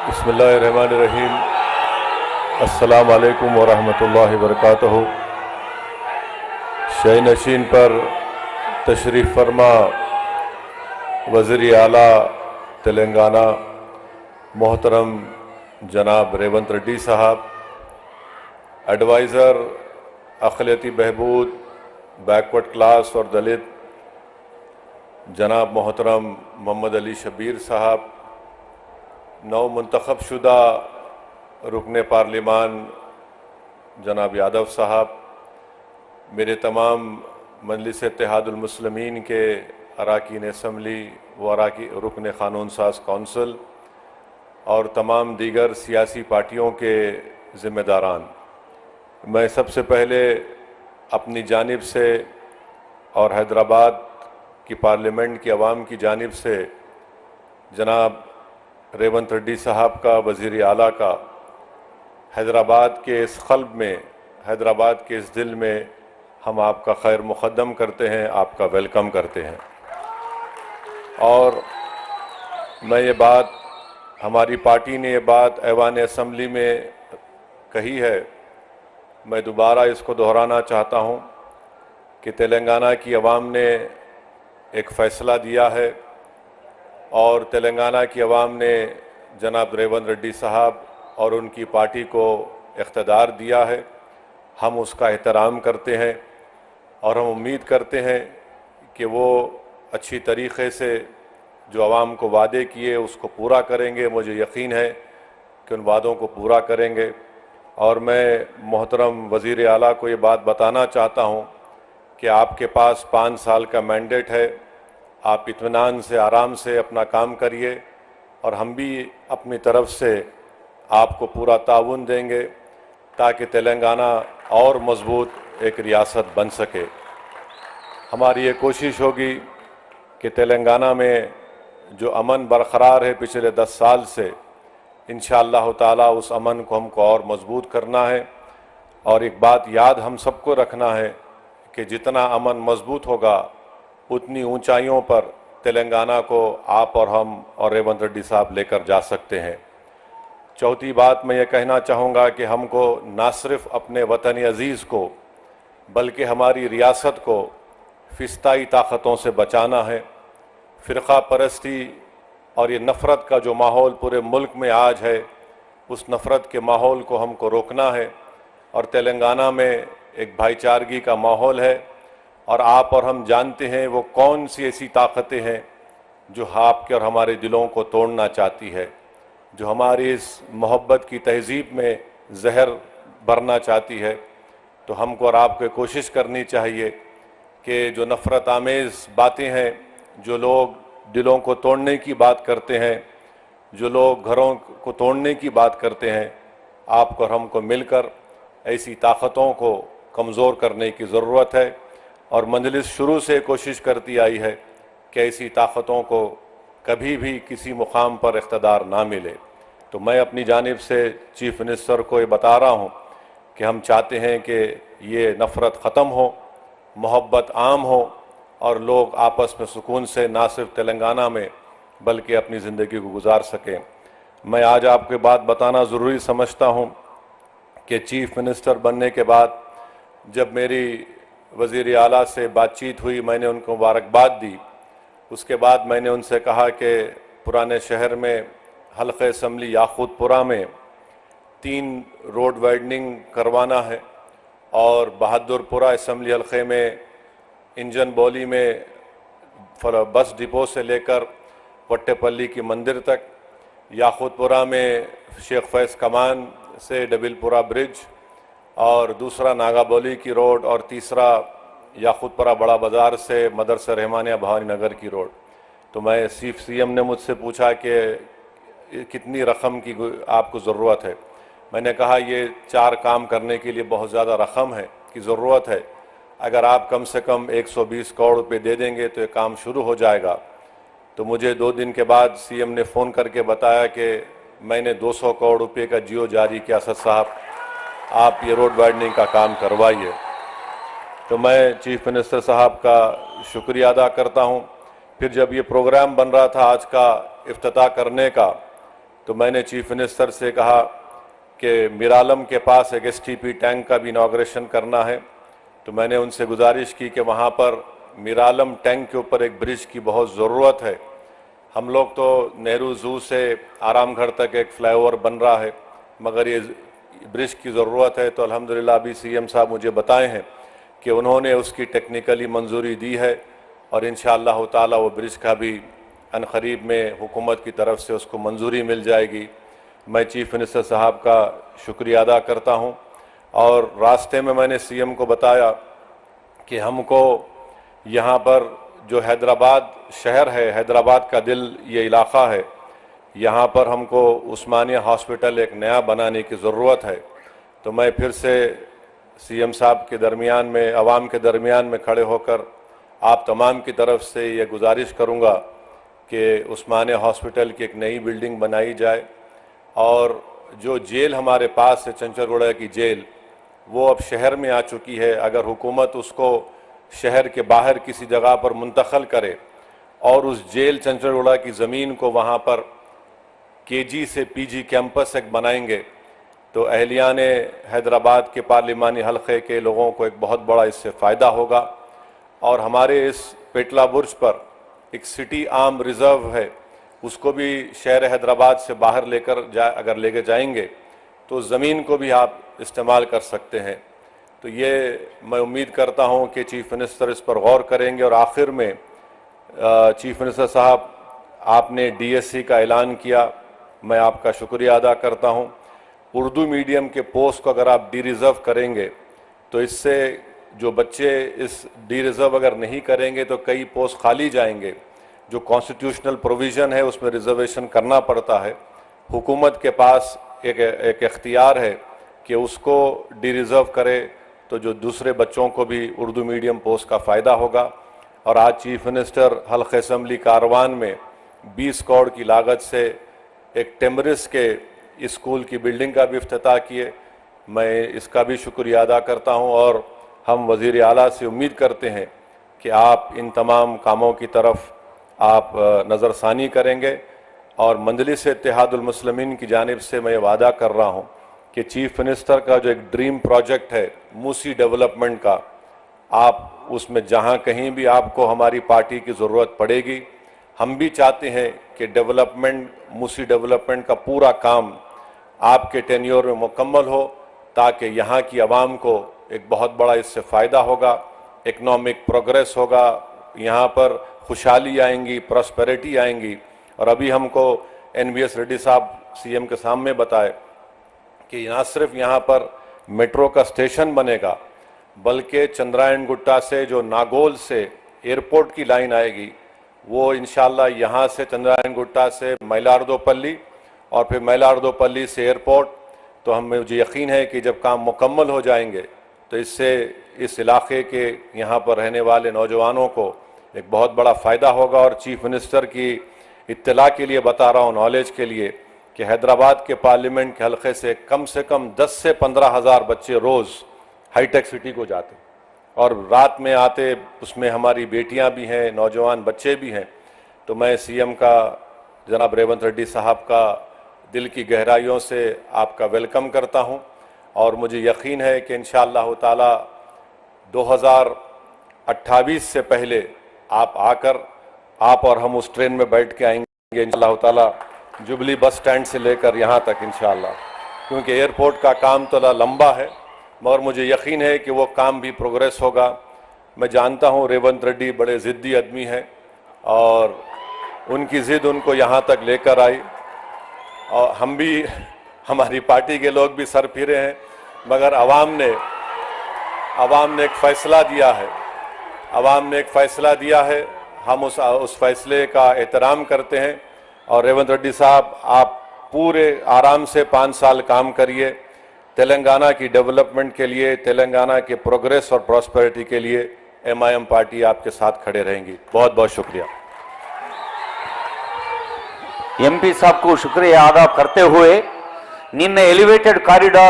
बिस्मिल्लाहिर्रहमानिर्रहीम। अस्सलाम वालेकुम वरहमतुल्लाहि वबरकातुहू। शय नशीन पर तशरीफ़ फरमा वज़ीर आला तेलंगाना मोहतरम जनाब रेवंत रेड्डी साहब, एडवाइज़र अक़लियती बहबूद बैकवर्ड क्लास और दलित जनाब मोहतरम मोहम्मद अली शबीर साहब, नौ मुंतखब शुदा रुकने पार्लिमान जनाब यादव साहब, मेरे तमाम मजलिस इत्तेहादुल मुस्लिमीन के अराकीन असम्बली व रुकन क़ानून साज कौंसिल और तमाम दीगर सियासी पार्टियों के ज़िम्मेदारान, मैं सबसे पहले अपनी जानिब से और हैदराबाद की पार्लियामेंट की आवाम की जानिब से जनाब रेवंत रेड्डी साहब का, वज़ीर आला का, हैदराबाद के इस क़ल्ब में, हैदराबाद के इस दिल में हम आपका खैर मुक़द्दम करते हैं, आपका वेलकम करते हैं। और मैं ये बात, हमारी पार्टी ने ये बात ऐवान असम्बली में कही है, मैं दोबारा इसको दोहराना चाहता हूँ कि तेलंगाना की आवाम ने एक फ़ैसला दिया है और तेलंगाना की आवाम ने जनाब रेवंत रेड्डी साहब और उनकी पार्टी को इख्तियार दिया है। हम उसका एहतराम करते हैं और हम उम्मीद करते हैं कि वो अच्छी तरीक़े से जो आवाम को वादे किए उसको पूरा करेंगे। मुझे यकीन है कि उन वादों को पूरा करेंगे। और मैं मोहतरम वज़ीर आला को ये बात बताना चाहता हूँ कि आपके पास 5 साल का मैंडेट है, आप इत्मीनान से, आराम से अपना काम करिए और हम भी अपनी तरफ से आपको पूरा ताउन देंगे ताकि तेलंगाना और मजबूत एक रियासत बन सके। हमारी ये कोशिश होगी कि तेलंगाना में जो अमन बरकरार है पिछले 10 साल से, इंशाअल्लाह ताला उस अमन को हमको और मजबूत करना है। और एक बात याद हम सबको रखना है कि जितना अमन मजबूत होगा उतनी ऊंचाइयों पर तेलंगाना को आप और हम और रेवंत रेड्डी साहब लेकर जा सकते हैं। चौथी बात मैं ये कहना चाहूँगा कि हमको ना सिर्फ अपने वतन अज़ीज़ को बल्कि हमारी रियासत को फ़िस्ताई ताकतों से बचाना है। फ़िरक़ा परस्ती और ये नफ़रत का जो माहौल पूरे मुल्क में आज है, उस नफ़रत के माहौल को हमको रोकना है। और तेलंगाना में एक भाईचारगी का माहौल है और आप और हम जानते हैं वो कौन सी ऐसी ताकतें हैं जो आपके और हमारे दिलों को तोड़ना चाहती है, जो हमारी इस मोहब्बत की तहज़ीब में जहर भरना चाहती है। तो हमको और आपको कोशिश करनी चाहिए कि जो नफ़रत आमेज़ बातें हैं, जो लोग दिलों को तोड़ने की बात करते हैं, जो लोग घरों को तोड़ने की बात करते हैं, आपको और हमको मिलकर ऐसी ताकतों को कमज़ोर करने की ज़रूरत है। और मजलिस शुरू से कोशिश करती आई है कि ऐसी ताकतों को कभी भी किसी मुकाम पर इख्तियार ना मिले। तो मैं अपनी जानिब से चीफ मिनिस्टर को ये बता रहा हूँ कि हम चाहते हैं कि ये नफ़रत ख़त्म हो, मोहब्बत आम हो और लोग आपस में सुकून से ना सिर्फ तेलंगाना में बल्कि अपनी ज़िंदगी को गुजार सकें। मैं आज आपको बात बताना ज़रूरी समझता हूँ कि चीफ मिनिस्टर बनने के बाद जब मेरी वज़ीर आला से बातचीत हुई, मैंने उनको मुबारकबाद दी। उसके बाद मैंने उनसे कहा कि पुराने शहर में हल्क़े असम्बली याक़ूतपुरा में 3 रोड वाइडनिंग करवाना है और बहादुरपुरा असम्बली हल्क़े में इंजन बौली में बस डिपो से लेकर वट्टेपल्ली की मंदिर तक, याक़ूतपुरा में शेख फैज़ कमान से डबिलपुरा ब्रिज और दूसरा नागाबोली की रोड और तीसरा याक़ूतपुरा बड़ा बाज़ार से मदरसा रहमानिया भवानी नगर की रोड। तो मैं सीएम ने मुझसे पूछा कि कितनी रकम की आपको ज़रूरत है। मैंने कहा ये 4 काम करने के लिए बहुत ज़्यादा रकम है की ज़रूरत है। अगर आप कम से कम 120 करोड़ रुपये दे देंगे तो ये काम शुरू हो जाएगा। तो मुझे 2 दिन के बाद सीएम ने फ़ोन करके बताया कि मैंने 200 करोड़ रुपये का जियो जारी किया, असद साहब आप ये रोड वाइडनिंग का काम करवाइए। तो मैं चीफ मिनिस्टर साहब का शुक्रिया अदा करता हूँ। फिर जब ये प्रोग्राम बन रहा था आज का इफ्तिताह करने का, तो मैंने चीफ मिनिस्टर से कहा कि मिरालम के पास एक एसटीपी टैंक का भी इनॉग्रेशन करना है। तो मैंने उनसे गुजारिश की कि वहाँ पर मिरालम टैंक के ऊपर एक ब्रिज की बहुत ज़रूरत है। हम लोग तो नेहरू ज़ू से आरामगढ़ तक एक फ्लाईओवर बन रहा है, मगर ये ब्रिज की ज़रूरत है। तो अल्हम्दुलिल्लाह अभी सीएम साहब मुझे बताए हैं कि उन्होंने उसकी टेक्निकली मंजूरी दी है और इंशाअल्लाह ताला वो ब्रिज का भी अनकरीब में हुकूमत की तरफ से उसको मंजूरी मिल जाएगी। मैं चीफ मिनिस्टर साहब का शुक्रिया अदा करता हूं। और रास्ते में मैंने सीएम को बताया कि हमको यहाँ पर जो हैदराबाद शहर है, हैदराबाद का दिल ये इलाक़ा है, यहाँ पर हमको उस्मानिया हॉस्पिटल एक नया बनाने की ज़रूरत है। तो मैं फिर से सीएम साहब के दरमियान में, अवाम के दरमियान में खड़े होकर आप तमाम की तरफ से ये गुजारिश करूँगा कि उस्मानिया हॉस्पिटल की एक नई बिल्डिंग बनाई जाए। और जो जेल हमारे पास है, चंचलगुड़ा की जेल, वो अब शहर में आ चुकी है। अगर हुकूमत उसको शहर के बाहर किसी जगह पर मुंतकिल करे और उस जेल चंचलगुड़ा की ज़मीन को वहाँ पर केजी से पीजी कैंपस एक बनाएंगे तो अहलियान हैदराबाद के पार्लिमानी हलक़े के लोगों को एक बहुत बड़ा इससे फ़ायदा होगा। और हमारे इस पेटला बुर्ज पर एक सिटी आर्म रिज़र्व है, उसको भी शहर हैदराबाद से बाहर अगर लेकर जाएंगे तो ज़मीन को भी आप इस्तेमाल कर सकते हैं। तो ये मैं उम्मीद करता हूं कि चीफ मिनिस्टर इस पर गौर करेंगे। और आखिर में चीफ मिनिस्टर साहब, आपने डीएससी का ऐलान किया, मैं आपका शुक्रिया अदा करता हूं। उर्दू मीडियम के पोस्ट को अगर आप डी रिज़र्व करेंगे तो इससे जो बच्चे इस डी रिज़र्व अगर नहीं करेंगे तो कई पोस्ट खाली जाएंगे। जो कॉन्स्टिट्यूशनल प्रोविज़न है उसमें रिज़र्वेशन करना पड़ता है। हुकूमत के पास एक इख्तियार है कि उसको डी रिज़र्व करे तो जो दूसरे बच्चों को भी उर्दू मीडियम पोस्ट का फ़ायदा होगा। और आज चीफ मिनिस्टर हल्क़े असम्बली कारवान में 20 करोड़ की लागत से एक टेमरिस के स्कूल की बिल्डिंग का भी इफ्तिताह किए। मैं इसका भी शुक्रिया अदा करता हूं। और हम वज़ीर आला से उम्मीद करते हैं कि आप इन तमाम कामों की तरफ आप नज़रसानी करेंगे। और मजलिस इत्तेहादुल मुस्लिमीन की जानिब से मैं वादा कर रहा हूं कि चीफ मिनिस्टर का जो एक ड्रीम प्रोजेक्ट है मूसी डेवलपमेंट का, आप उसमें जहां कहीं भी आपको हमारी पार्टी की ज़रूरत पड़ेगी, हम भी चाहते हैं कि मूसी डेवलपमेंट का पूरा काम आपके टेन्योर में मुकम्मल हो, ताकि यहाँ की आवाम को एक बहुत बड़ा इससे फ़ायदा होगा, इकनॉमिक प्रोग्रेस होगा, यहाँ पर खुशहाली आएंगी, प्रॉस्पेरिटी आएंगी। और अभी हमको NVS रेड्डी साहब सीएम के सामने बताए कि ना सिर्फ यहाँ पर मेट्रो का स्टेशन बनेगा, बल्कि चंद्रायन गुट्टा से जो नागोल से एयरपोर्ट की लाइन आएगी, वो इंशाल्लाह यहाँ से चंद्रायन गुट्टा से मैलार्दोपल्ली और फिर मैलार्दोपल्ली से एयरपोर्ट। तो मुझे यकीन है कि जब काम मुकम्मल हो जाएंगे तो इससे इस इलाके के यहाँ पर रहने वाले नौजवानों को एक बहुत बड़ा फ़ायदा होगा। और चीफ मिनिस्टर की इत्तला के लिए बता रहा हूँ, नॉलेज के लिए, कि हैदराबाद के पार्लियामेंट के हलक़े से कम 10 से 15 हज़ार बच्चे रोज़ हाईटेक सिटी को जाते और रात में आते। उसमें हमारी बेटियां भी हैं, नौजवान बच्चे भी हैं। तो मैं सीएम का, जनाब रेवंत रेड्डी साहब का दिल की गहराइयों से आपका वेलकम करता हूं। और मुझे यकीन है कि इंशाअल्लाह ताला 2028 से पहले आप आकर, आप और हम उस ट्रेन में बैठ के आएंगे इंशाअल्लाह ताला, जुबली बस स्टैंड से लेकर यहाँ तक इंशाअल्लाह। क्योंकि एयरपोर्ट का काम तो लंबा है, मगर मुझे यकीन है कि वो काम भी प्रोग्रेस होगा। मैं जानता हूँ रेवंत रेड्डी बड़े ज़िद्दी आदमी हैं और उनकी ज़िद उनको यहाँ तक लेकर आई। और हम भी, हमारी पार्टी के लोग भी सर फिरे हैं, मगर आवाम ने एक फ़ैसला दिया है, आवाम ने एक फ़ैसला दिया है, हम उस फैसले का एहतराम करते हैं। और रेवंत रेड्डी साहब, आप पूरे आराम से 5 साल काम करिए। तेलंगाना की डेवलपमेंट के लिए, तेलंगाना के प्रोग्रेस और प्रॉस्पेरिटी के लिए MIM पार्टी आपके साथ खड़े रहेंगी। बहुत बहुत शुक्रिया। MP साहब को शुक्रिया अदा करते हुए, निन्न एलिवेटेड कॉरिडोर